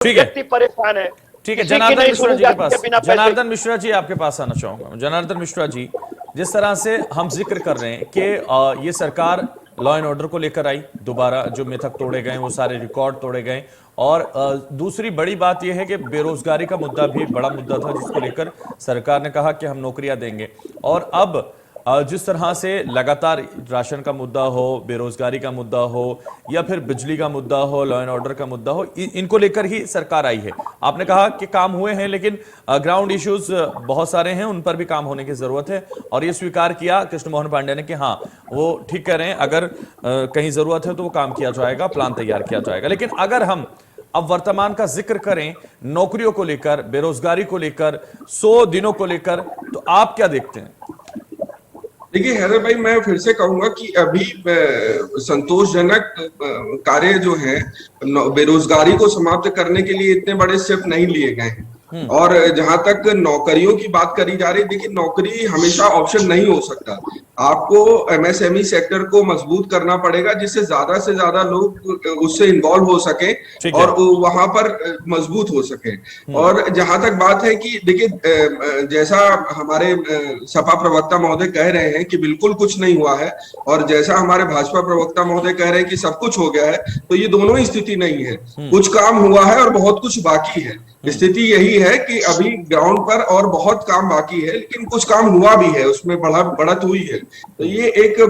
ठीक है, व्यक्ति परेशान है। ठीक है। किसी की जनार्दन नहीं मिश्रा सुनी जी के जाती पास, है बिना पैसे। जनार्दन मिश्रा जी आपके पास आना चाहूंगा। जनार्दन मिश्रा जी, जिस तरह से हम जिक्र कर रहे हैं कि ये सरकार लॉ एंड ऑर्डर को लेकर आई, दोबारा जो मिथक तोड़े गए वो सारे रिकॉर्ड तोड़े गए, और दूसरी बड़ी बात यह है कि बेरोजगारी का मुद्दा भी एक बड़ा मुद्दा था जिसको लेकर सरकार ने कहा कि हम नौकरियां देंगे। और अब जिस तरह से लगातार राशन का मुद्दा हो, बेरोजगारी का मुद्दा हो, या फिर बिजली का मुद्दा हो, लॉ एंड ऑर्डर का मुद्दा हो, इनको लेकर ही सरकार आई है। आपने कहा कि काम हुए हैं, लेकिन ग्राउंड इश्यूज बहुत सारे हैं, उन पर भी काम होने की जरूरत है। और ये स्वीकार किया कृष्ण मोहन पांडे ने कि हाँ, वो ठीक कह रहे हैं, अगर कहीं जरूरत है तो वो काम किया जाएगा, प्लान तैयार किया जाएगा। लेकिन अगर हम अब वर्तमान का जिक्र करें, नौकरियों को लेकर, बेरोजगारी को लेकर, 100 दिनों को लेकर, तो आप क्या देखते हैं? देखिए हैदर भाई, मैं फिर से कहूंगा कि अभी संतोषजनक कार्य जो है बेरोजगारी को समाप्त करने के लिए इतने बड़े स्टेप नहीं लिए गए हैं। और जहां तक नौकरियों की बात करी जा रही है, देखिए नौकरी हमेशा ऑप्शन नहीं हो सकता। आपको एमएसएमई सेक्टर को मजबूत करना पड़ेगा जिससे से ज्यादा लोग उससे इन्वॉल्व हो सके और वहां पर मजबूत हो सके। और जहां तक बात है कि देखिए जैसा हमारे सपा प्रवक्ता महोदय कह रहे हैं कि बिल्कुल कुछ नहीं हुआ है, और जैसा हमारे भाजपा प्रवक्ता महोदय कह रहे हैं कि सब कुछ हो गया है, तो ये दोनों ही स्थिति नहीं है। कुछ काम हुआ है और बहुत कुछ बाकी है। स्थिति यही है कि अभी ग्राउंड पर और बहुत काम बाकी है, लेकिन कुछ काम हुआ भी है, उसमें बढ़त हुई है। तो ये एक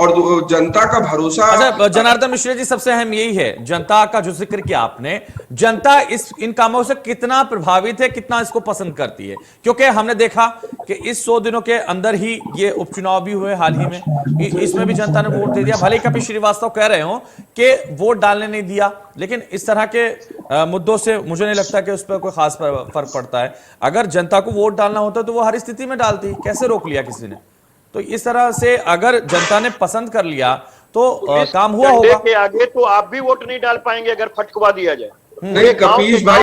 और जनता का भरोसा। अच्छा जनार्दन मिश्रा जी, सबसे अहम यही है, जनता का जो जिक्र किया आपने, जनता इन कामों से कितना प्रभावित है, कितना इसको पसंद करती है? क्योंकि हमने देखा कि इस 100 दिनों के अंदर ही ये उपचुनाव भी हुए हाल ही में, इसमें भी जनता ने वोट दे दिया। भले ही कपिल श्रीवास्तव कह रहे हो कि वोट डालने नहीं दिया, लेकिन इस तरह के मुद्दों से मुझे नहीं लगता कि उस पर कोई खास फर्क पड़ता है। अगर जनता को वोट डालना होता तो वो हर स्थिति में डालती, कैसे रोक लिया किसी ने? तो इस तरह से अगर जनता ने पसंद कर लिया तो काम हुआ होगा। के आगे तो आप भी वोट नहीं डाल पाएंगे अगर फटकवा दिया जाए। नहीं कपीश भाई,